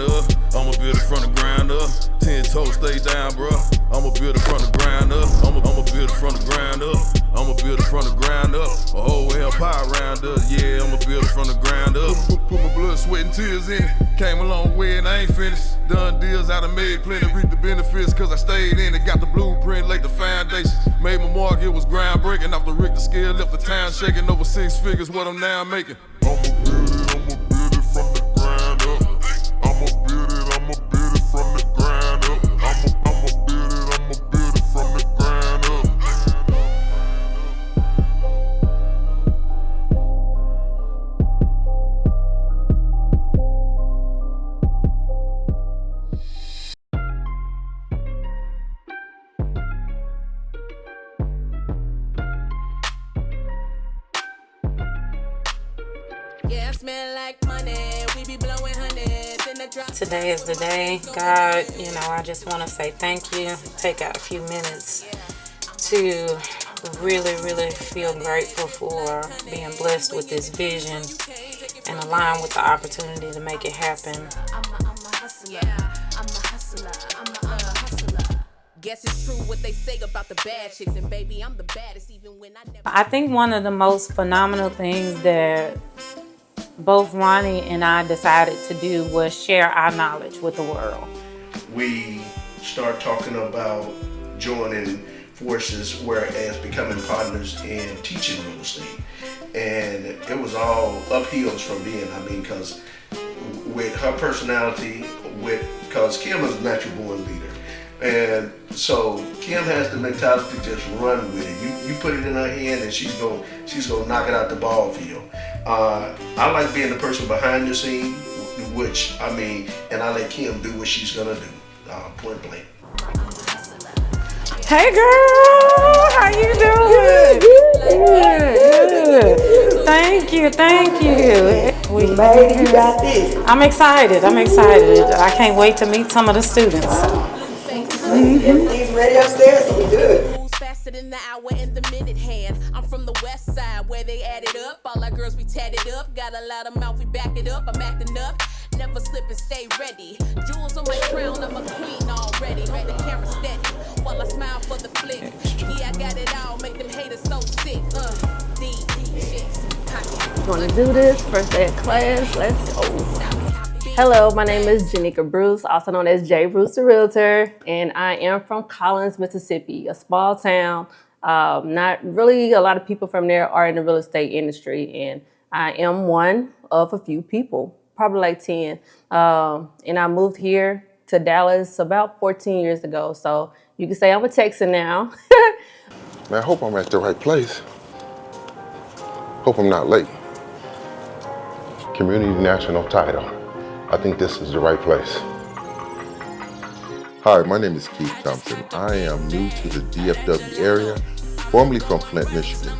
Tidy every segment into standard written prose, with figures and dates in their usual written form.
up. I'ma build it from the ground up. 10 toes, stay down, bro. I'ma build it from the ground up. I'ma build it from the ground up. I'ma build it from the ground up. A whole empire around us, yeah, I'ma build it from the ground up. Put my blood, sweat, and tears in it. Came a long way and I ain't finished. Done deals, I done made plenty, reaped the benefits, cause I stayed in it. Got the blueprint, laid the foundation. Made my mark, it was groundbreaking. Off the Richter scale, left the town shaking. Over 6 figures, what I'm now making. I'ma build it from the ground up. I'ma build it from the ground up. I'ma build it from the ground up. Yeah, I smell like money. We be blowing hundreds in the drop. Today is the day. God, I just want to say thank you. Take out a few minutes to really, really feel grateful for being blessed with this vision and align with the opportunity to make it happen. I'm a hustler. I'm a hustler. I'm a hustler. Guess it's true what they say about the bad chicks, and baby, I'm the baddest even when I never. I think one of the most phenomenal things that both Ronnie and I decided to do was share our knowledge with the world. We start talking about joining forces, whereas becoming partners in teaching real estate. And it was all uphills from then. Because with her personality, because Kim is a natural born leader. And so Kim has the mentality to just run with it. You put it in her hand and she's gonna knock it out the ball field. I like being the person behind the scene, and I let Kim do what she's gonna do, point blank. Hey girl, how you doing? Good. Thank you. We made it, you got this. I'm excited. I can't wait to meet some of the students. Everything's ready upstairs, so we good. Moves faster than the hour and the minute hand. I'm from the west side where they added up. All our girls we tatted up. Got a lot of mouth, we back it up. I'm acting up. Never slip and stay ready. Jewels on my crown, I'm a queen already. Hold the camera steady while I smile for the flick. Yeah, I got it all. Make them haters so sick. Want to do this first day of class? Let's go. Hello, my name is Janika Bruce, also known as J. Bruce the Realtor, and I am from Collins, Mississippi, a small town. Not really a lot of people from there are in the real estate industry, and I am one of a few people, probably like 10. And I moved here to Dallas about 14 years ago, so you can say I'm a Texan now. Man, I hope I'm at the right place. Hope I'm not late. Community National Title. I think this is the right place. Hi, my name is Keith Thompson. I am new to the DFW area, formerly from Flint, Michigan.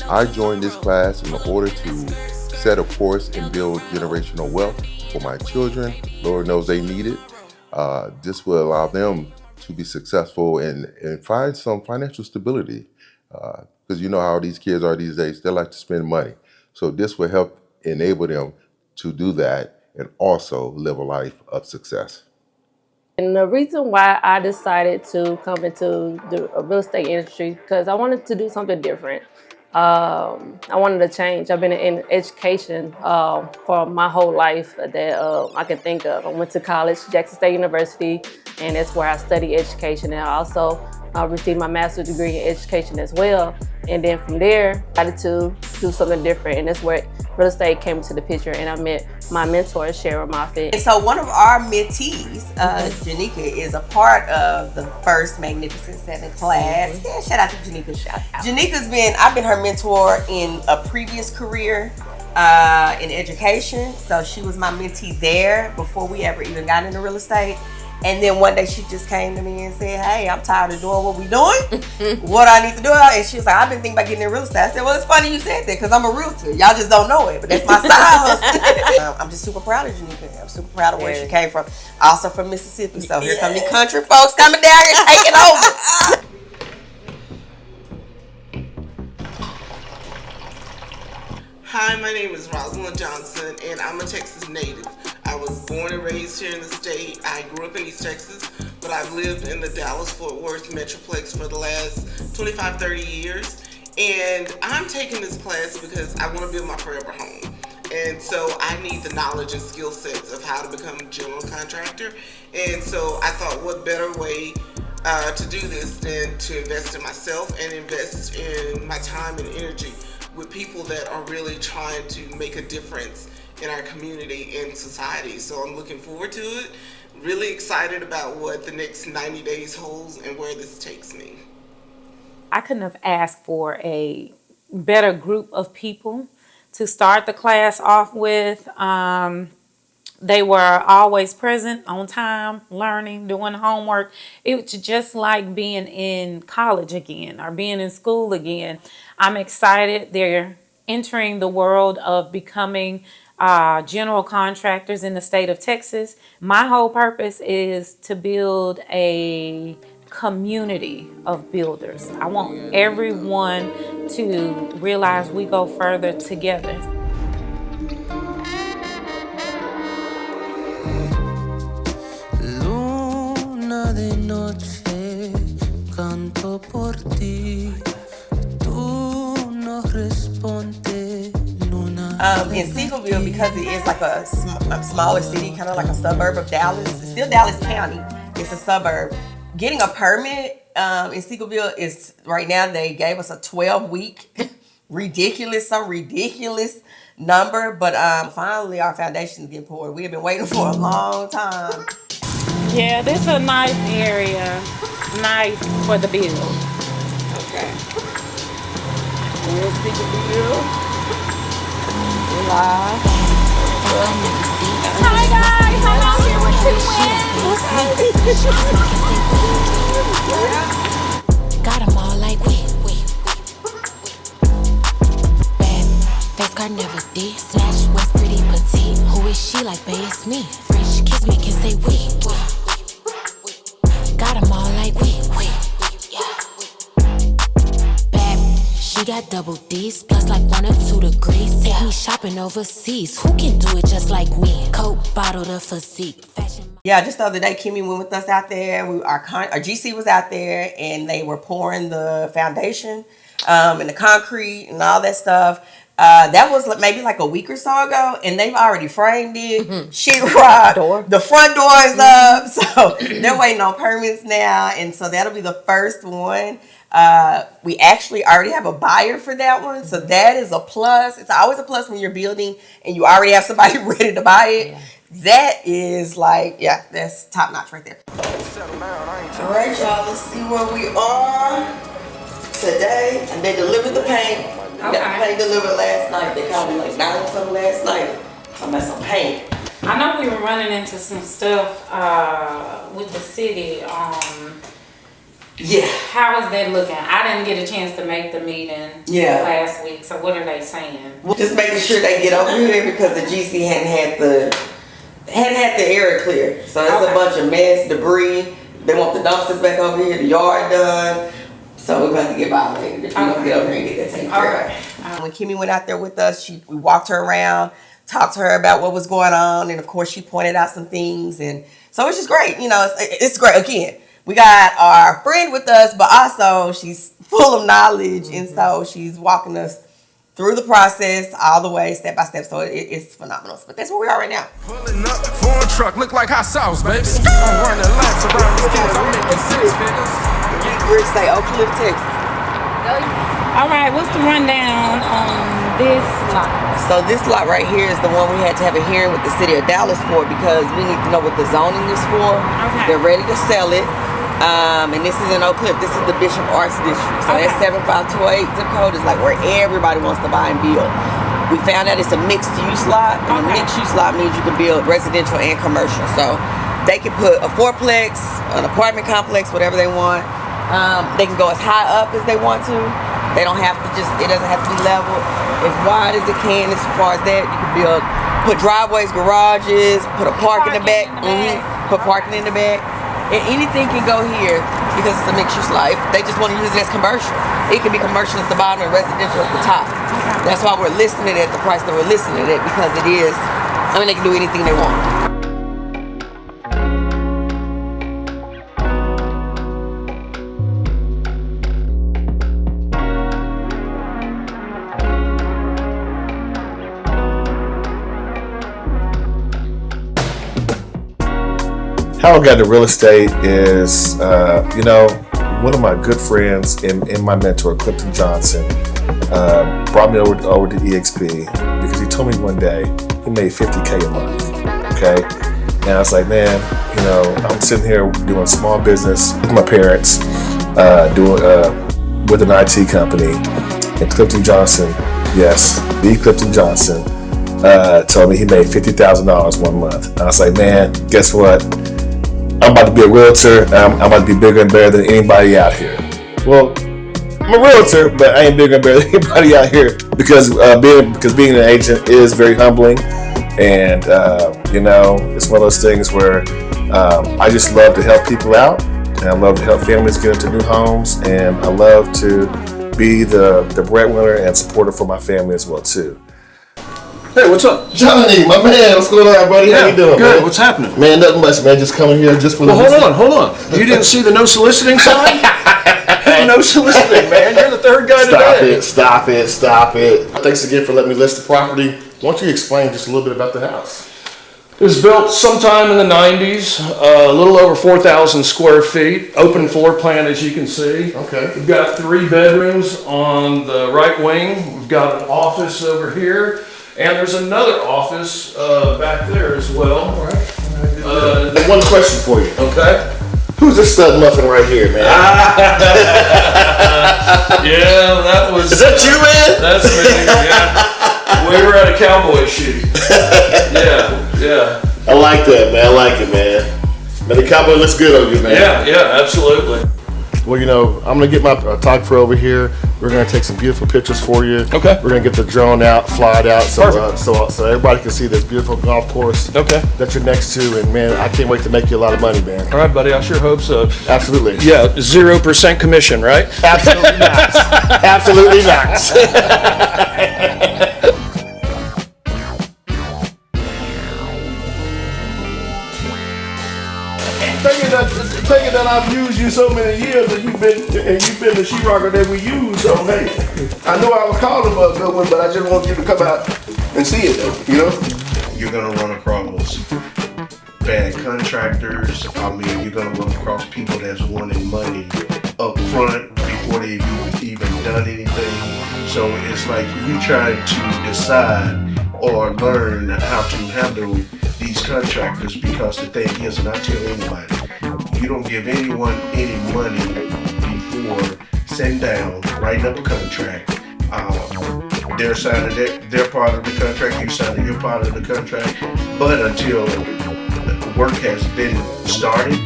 I joined this class in order to set a course and build generational wealth for my children. Lord knows they need it. This will allow them to be successful and find some financial stability. Because you know how these kids are these days, they like to spend money. So this will help enable them to do that and also live a life of success. And the reason why I decided to come into the real estate industry, because I wanted to do something different. I wanted to change. I've been in education for my whole life that I can think of. I went to college, Jackson State University, and that's where I studied education. And I also received my master's degree in education as well. And then from there, I decided to do something different. And that's where real estate came into the picture. And I met my mentor, Sharon Moffitt. And so one of our mentees, Janika, is a part of the first Magnificent Seven class. Yeah, shout out to Janika. I've been her mentor in a previous career in education. So she was my mentee there before we ever even got into real estate. And then one day she just came to me and said, hey, I'm tired of doing what we're doing. What I need to do? And she was like, I've been thinking about getting in real estate. I said, well, it's funny you said that because I'm a realtor. Y'all just don't know it, but that's my side hustle. I'm just super proud of Janika. I'm super proud of where she came from. Also from Mississippi. So here come the country folks coming down here taking over. Hi, my name is Rosalind Johnson, and I'm a Texas native. I was born and raised here in the state. I grew up in East Texas, but I've lived in the Dallas-Fort Worth Metroplex for the last 25, 30 years. And I'm taking this class because I want to build my forever home. And so I need the knowledge and skill sets of how to become a general contractor. And so I thought, what better way to do this than to invest in myself and invest in my time and energy with people that are really trying to make a difference in our community and society. So I'm looking forward to it. Really excited about what the next 90 days holds and where this takes me. I couldn't have asked for a better group of people to start the class off with. They were always present, on time, learning, doing homework. It was just like being in college again or being in school again. I'm excited. They're entering the world of becoming general contractors in the state of Texas. My whole purpose is to build a community of builders. I want everyone to realize we go further together. Luna de noche, canto por ti. Tú no respondes, luna. In Seagoville, because it is like a smaller city, kind of like a suburb of Dallas, it's still Dallas County, it's a suburb. Getting a permit in Seagoville is, right now, they gave us a 12-week ridiculous number, but finally our foundation is getting poured. We have been waiting for a long time. Yeah, this is a nice area, nice for the build. Okay. Here's Seagoville. Live. Hi guys, I'm out here with two Got 'em all like we. Bad face card never did. Slash was pretty petite. Who is she? Like, babe, it's me. French kiss make it say we. Got 'em all like we. Bad, she got double D's plus like 1 or 2 degrees. Take me shopping overseas. Who can do it just like me? Coke bottle the physique. Fashion. Yeah, just the other day, Kimmy went with us out there. Our GC was out there, and they were pouring the foundation and the concrete and all that stuff. That was maybe like a week or so ago, and they've already framed it, sheetrock, the front door is up, so they're waiting on permits now, and so that'll be the first one. We actually already have a buyer for that one, so that is a plus. It's always a plus when you're building and you already have somebody ready to buy it. Yeah. That is like, yeah, that's top notch right there. All right, y'all, let's see where we are today. And they delivered the paint. We got the paint delivered last night. They called me like 9 something last night. I'm at some paint. I know we were running into some stuff with the city. Yeah. How is that looking? I didn't get a chance to make the meeting last week. So what are they saying? Just making sure they get over here because the GC hadn't had the area clear. So it's a bunch of mess, debris. They want the dumpsters back over here, the yard done. So we're about to get violated if we don't get over here and get that taken care of. When Kimmy went out there with us, we walked her around, talked to her about what was going on, and of course she pointed out some things, and so it's just great. You know, it's great. Again, we got our friend with us, but also she's full of knowledge, and so she's walking us through the process all the way, step by step. So it's phenomenal. But that's where we are right now. Pulling up, foreign truck, look like hot sauce, baby. I'm running laps around these kids, I'm making 6 figures. Rick say Oak Cliff, Texas. All right, what's the rundown on this lot? So this lot right here is the one we had to have a hearing with the city of Dallas for because we need to know what the zoning is for. Okay. They're ready to sell it. And this is in Oak Cliff. This is the Bishop Arts District. So that 75208 zip code is like where everybody wants to buy and build. We found out it's a mixed use lot. And a mixed use lot means you can build residential and commercial. So they can put a fourplex, an apartment complex, whatever they want. They can go as high up as they want to. They don't have to it doesn't have to be level. As wide as it can as far as that. You can put driveways, garages, put a park in the back. Put parking in the back. And anything can go here because it's a mixed use lot. They just want to use it as commercial. It can be commercial at the bottom and residential at the top. That's why we're listing it at the price that we're listing it at because it is, they can do anything they want. how I got into real estate is, one of my good friends and my mentor, Clifton Johnson, brought me over to EXP because he told me one day he made $50K a month. Okay, and I was like, man, I'm sitting here doing small business with my parents, doing with an IT company, and Clifton Johnson, yes, the Clifton Johnson, told me he made $50,000 one month. And I was like, man, guess what? I'm about to be a realtor. I'm about to be bigger and better than anybody out here. Well, I'm a realtor, but I ain't bigger and better than anybody out here because being an agent is very humbling, and it's one of those things where I just love to help people out, and I love to help families get into new homes, and I love to be the breadwinner and supporter for my family as well too. Hey, what's up? Johnny, my man, what's going on, buddy? How you doing, good. man? What's happening? Man, nothing much, man. Just coming here just for the... Well, hold on. You didn't see the no soliciting sign? Hey, no soliciting, man. You're the third guy today. Stop it. Thanks again for letting me list the property. Why don't you explain just a little bit about the house? It was built sometime in the 90s, a little over 4,000 square feet, open floor plan as you can see. Okay. We've got 3 bedrooms on the right wing. We've got an office over here, and there's another office back there as well. All right. One question for you. Okay. Who's this stud muffin right here, man? Yeah, that was... Is that you, man? That's me, yeah. We were at a cowboy shoot. Yeah. I like that, man. I like it, man. Man, the cowboy looks good on you, man. Yeah, absolutely. Well, I'm going to get my photographer over here. We're going to take some beautiful pictures for you. Okay. We're going to get the drone out, fly it out, Perfect. so everybody can see this beautiful golf course that you're next to. And, man, I can't wait to make you a lot of money, man. All right, buddy. I sure hope so. Absolutely. Yeah, 0% commission, right? Absolutely not. Absolutely not. Thinking that I've used you so many years and you've been the sheetrocker that we use. So hey, I know I was calling for a good one, but I just want you to come out and see it though. You're gonna run across bad contractors. You're gonna run across people that's wanting money up front before they've even done anything. So it's like you try to decide or learn how to handle these contractors, because the thing is, and I tell anybody, you don't give anyone any money before sitting down, writing up a contract. They're signing their part of the contract, you're signing your part of the contract. But until work has been started,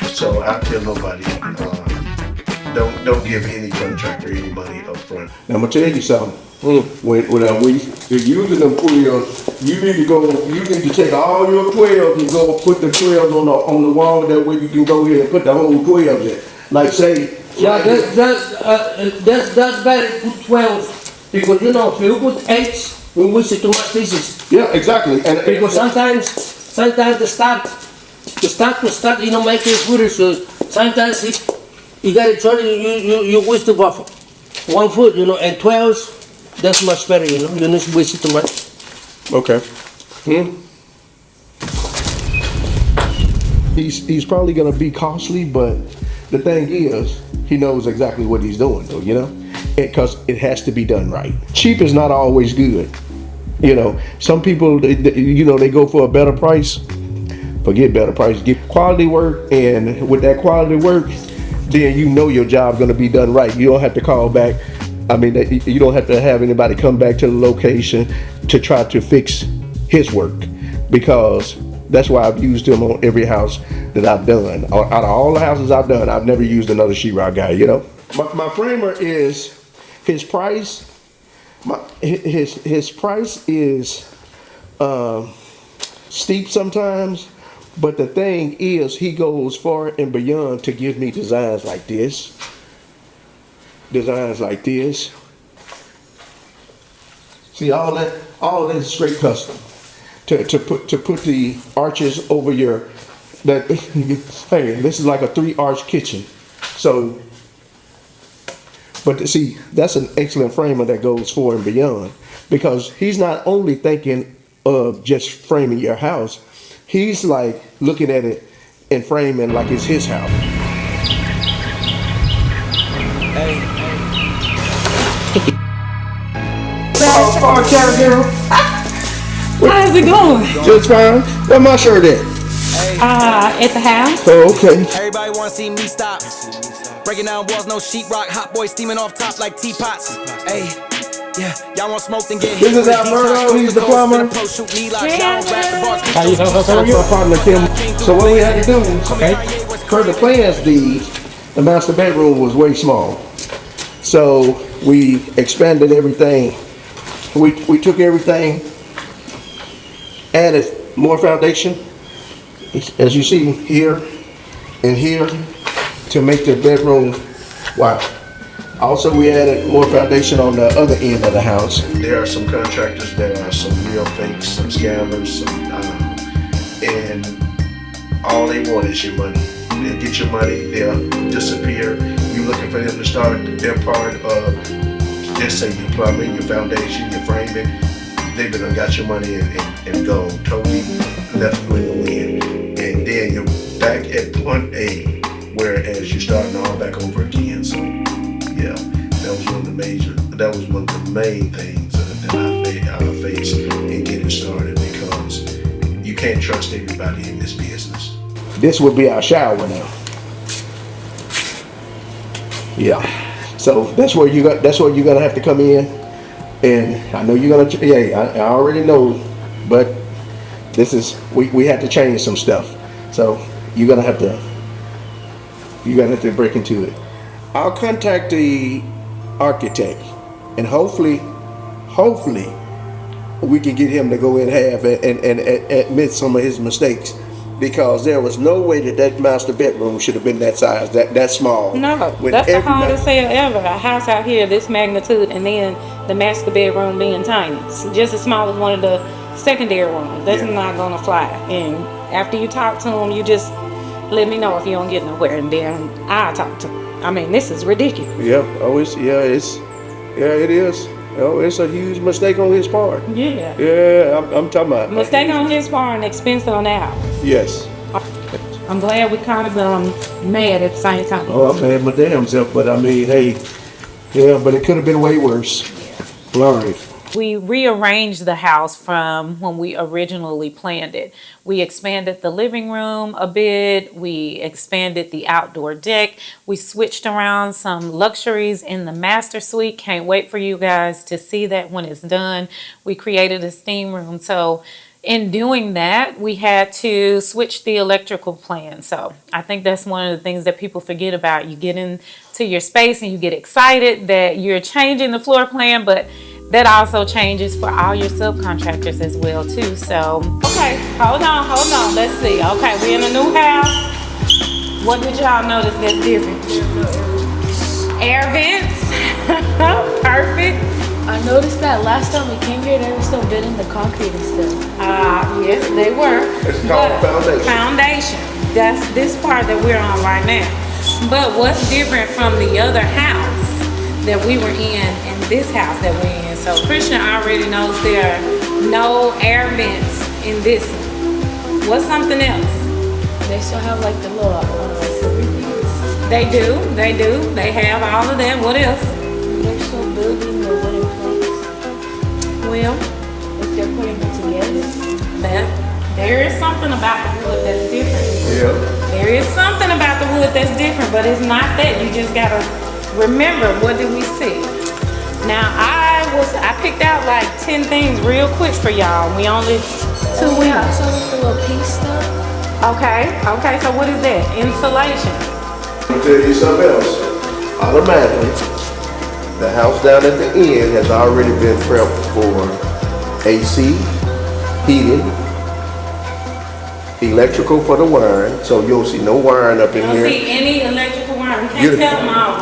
so I tell nobody, don't give any contractor any money up front. Now I'm gonna tell you something. When you're using them 12s, you need to take all your 12s and go put the 12s on the wall. That way you can go here and put the whole 12s in. Like say. Yeah, that's better to put 12 because if you put 8, we waste too much pieces. Yeah, exactly. And because sometimes the start, make it sweeter. So sometimes you got to try you waste the buffer. 1 foot, and 12s. That's much better, you don't waste it too much. Okay. He's probably gonna be costly, but the thing is, he knows exactly what he's doing, though, because it has to be done right. Cheap is not always good. Some people, they go for a better price. Forget better price, get quality work, and with that quality work, then your job's gonna be done right. You don't have to call back. You don't have to have anybody come back to the location to try to fix his work, because that's why I've used him on every house that I've done. Out of all the houses I've done, I've never used another sheetrock guy, My framer is, his price is steep sometimes, but the thing is, he goes far and beyond to give me designs like this. See, all that is straight custom. To put the arches over this is like a 3-arch kitchen. So, but see, that's an excellent framer that goes far and beyond, because he's not only thinking of just framing your house, he's like looking at it and framing like it's his house. How's it going? Just fine. Where my shirt at? At the house. Oh, okay. Everybody wanna see me stop. Breaking down walls, no sheetrock. Hot boy steaming off top like teapots. Hey, yeah, y'all want smoke, then get hit. This is Alberto. He's the plumber. How you doing? So your partner Kim. So what we had to do, okay, for the plans deed, the master bedroom was way small. So we expanded everything. We took everything, added more foundation, as you see here and here, to make the bedroom wow. Also, we added more foundation on the other end of the house. There are some contractors, there are some real fakes, some scammers, and all they want is your money. They'll get your money, they'll disappear. You looking for them to start their part of, just say your plumbing, your foundation, your framing. They've been got your money and go totally left you in the wind. And then you're back at point A, whereas you're starting all back over again. So yeah, that was one of the main things that I faced in getting started, because you can't trust everybody in this business. This would be our shower now. Yeah. So that's where you're gonna have to come in, and I know you're gonna. Yeah, I already know, but this is we had to change some stuff. So you're gonna have to break into it. I'll contact the architect, and hopefully we can get him to go in half and admit some of his mistakes, because there was no way that master bedroom should have been that size, that small. No, that's the hardest sale ever. A house out here this magnitude, and then the master bedroom being tiny, just as small as one of the secondary rooms. That's not gonna fly. And after you talk to him, you just let me know if you don't get nowhere, and then I'll talk to him. I mean, this is ridiculous. Yeah. Oh, it is. Oh, it's a huge mistake on his part. Yeah. Yeah, I'm talking about. Mistake on his part and expense on ours. Yes. I'm glad we kind of mad at the same time. Oh, I'm mad my damn self, but I mean, hey, yeah, but it could have been way worse. Lord. We rearranged the house from when we originally planned it. We expanded the living room a bit. We expanded the outdoor deck. We switched around some luxuries in the master suite. Can't wait for you guys to see that when it's done. We created a steam room. So in doing that, we had to switch the electrical plan. So I think that's one of the things that people forget about. You get into your space and you get excited that you're changing the floor plan, but that also changes for all your subcontractors as well too. So, okay, hold on. Let's see. Okay, we're in a new house. What did y'all notice that's different? Air vents. Perfect. I noticed that last time we came here, they were still building the concrete and stuff. Yes, they were. It's called foundation. Foundation. That's this part that we're on right now. But what's different from the other house that we were in and this house that we're in? So Christian already knows there are no air vents in this one. What's something else? They still have like the little They do. They have all of that. What else? They're still building the wooden planks. Well, if they're putting it together. There is something about the wood that's different. Yeah. There is something about the wood that's different, but it's not that. You just gotta remember, what did we see? Now I picked out like 10 things real quick for y'all. We only 2 weeks. Yeah, so with the little pink stuff. Okay, so what is that? Insulation. I'll tell you something else. Automatically, the house down at the end has already been prepped for AC, heating, electrical for the wiring, so you'll see no wiring up in Don't here. see any electrical wiring. We can't tell them all.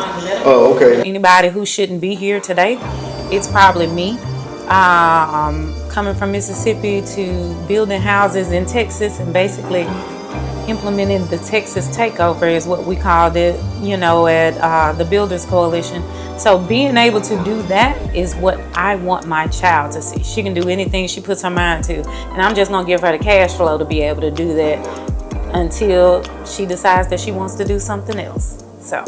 Oh, okay. Anybody who shouldn't be here today, it's probably me. Coming from Mississippi to building houses in Texas and basically implementing the Texas takeover is what we called it, at the Builders Coalition. So being able to do that is what I want my child to see. She can do anything she puts her mind to, and I'm just gonna give her the cash flow to be able to do that until she decides that she wants to do something else. So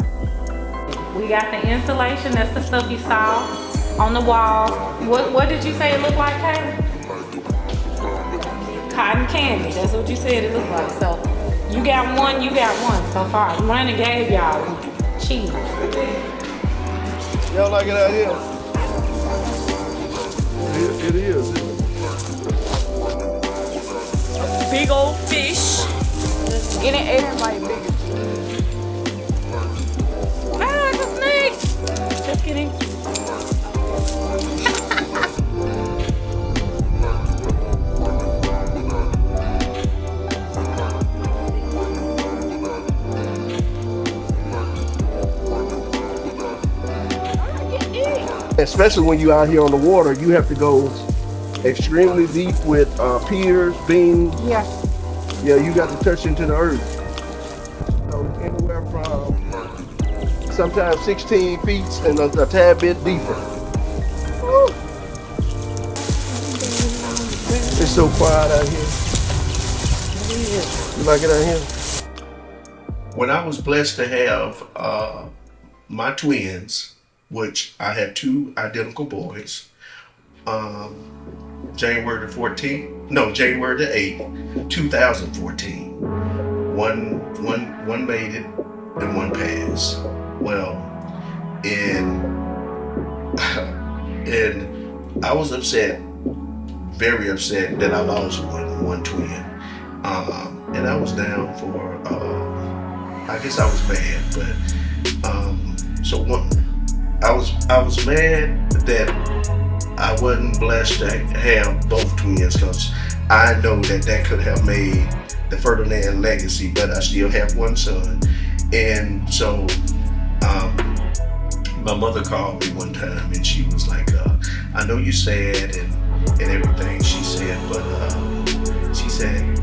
we got the insulation. That's the stuff you saw on the walls. What did you say it looked like, Kayla? Cotton candy. That's what you said it looked like. So you got one so far. Money gave y'all one. Cheese. Y'all like it out here? It is. Big old fish. In the air, my big. Ah, it's a snake. Just kidding. Especially when you're out here on the water, you have to go extremely deep with piers, beams. Yeah. Yeah, you got to touch into the earth. So anywhere from sometimes 16 feet and a tad bit deeper. Woo. It's so quiet out here. You like it out here? When I was blessed to have my twins, which I had two identical boys, January the 8th, 2014. One made it and one passed. Well, and I was upset, very upset that I lost one twin. And I was down for, I guess I was mad, but I was mad that I wasn't blessed to have both twins, because I know that could have made the Ferdinand legacy, but I still have one son. And so my mother called me one time and she was like, I know you're sad and everything, she said, but she said,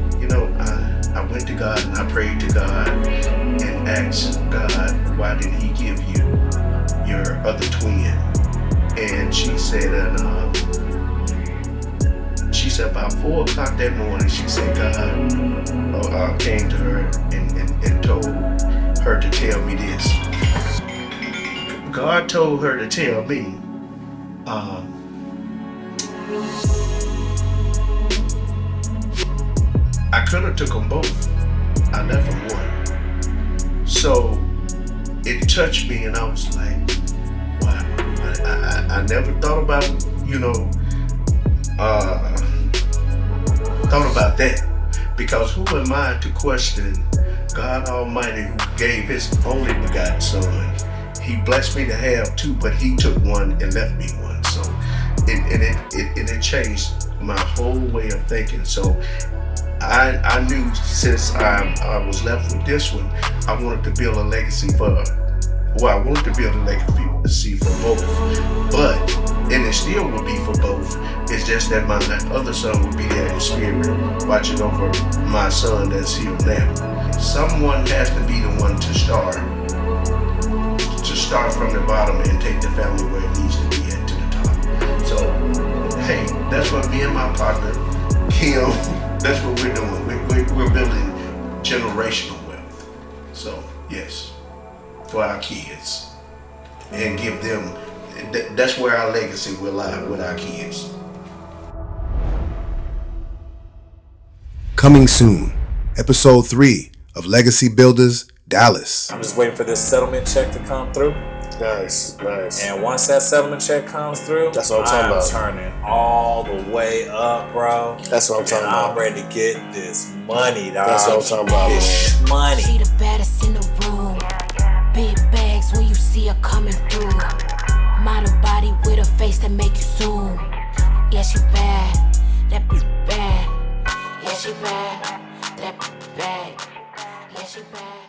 I went to God and I prayed to God and asked God, why didn't he give you your other twin? And she said, about 4 o'clock that morning, she said God came to her and told her to tell me this. God told her to tell me, I could have took them both. I left them one. So it touched me and I was like, wow. I never thought about, thought about that, because who am I to question God Almighty, who gave his only begotten son? He blessed me to have two, but he took one and left me one. So it changed my whole way of thinking. So I knew since I was left with this one, I wanted to build a legacy for both, and it still would be for both. It's just that my other son would be there in spirit, watching over my son that's here now. Someone has to be the one to start from the bottom and take the family where it needs to be at to the top. So, hey, that's what me and my partner, Kim, that's what we're doing. We're building generational wealth. So, yes, for our kids. And give them, that's where our legacy will lie, with our kids. Coming soon, episode 3 of Legacy Builders, Dallas. I'm just waiting for this settlement check to come through. Nice. And once that settlement check comes through, that's what I'm talking about. I'm turning all the way up, bro. That's what I'm talking about. I'm ready to get this money, dog. That's what I'm talking about. This money. She the baddest in the room. Big bags when you see her coming through. Model body with a face that make you zoom. Yeah, she bad. That bitch bad. Yeah, she bad. That bitch bad. Yeah, she bad.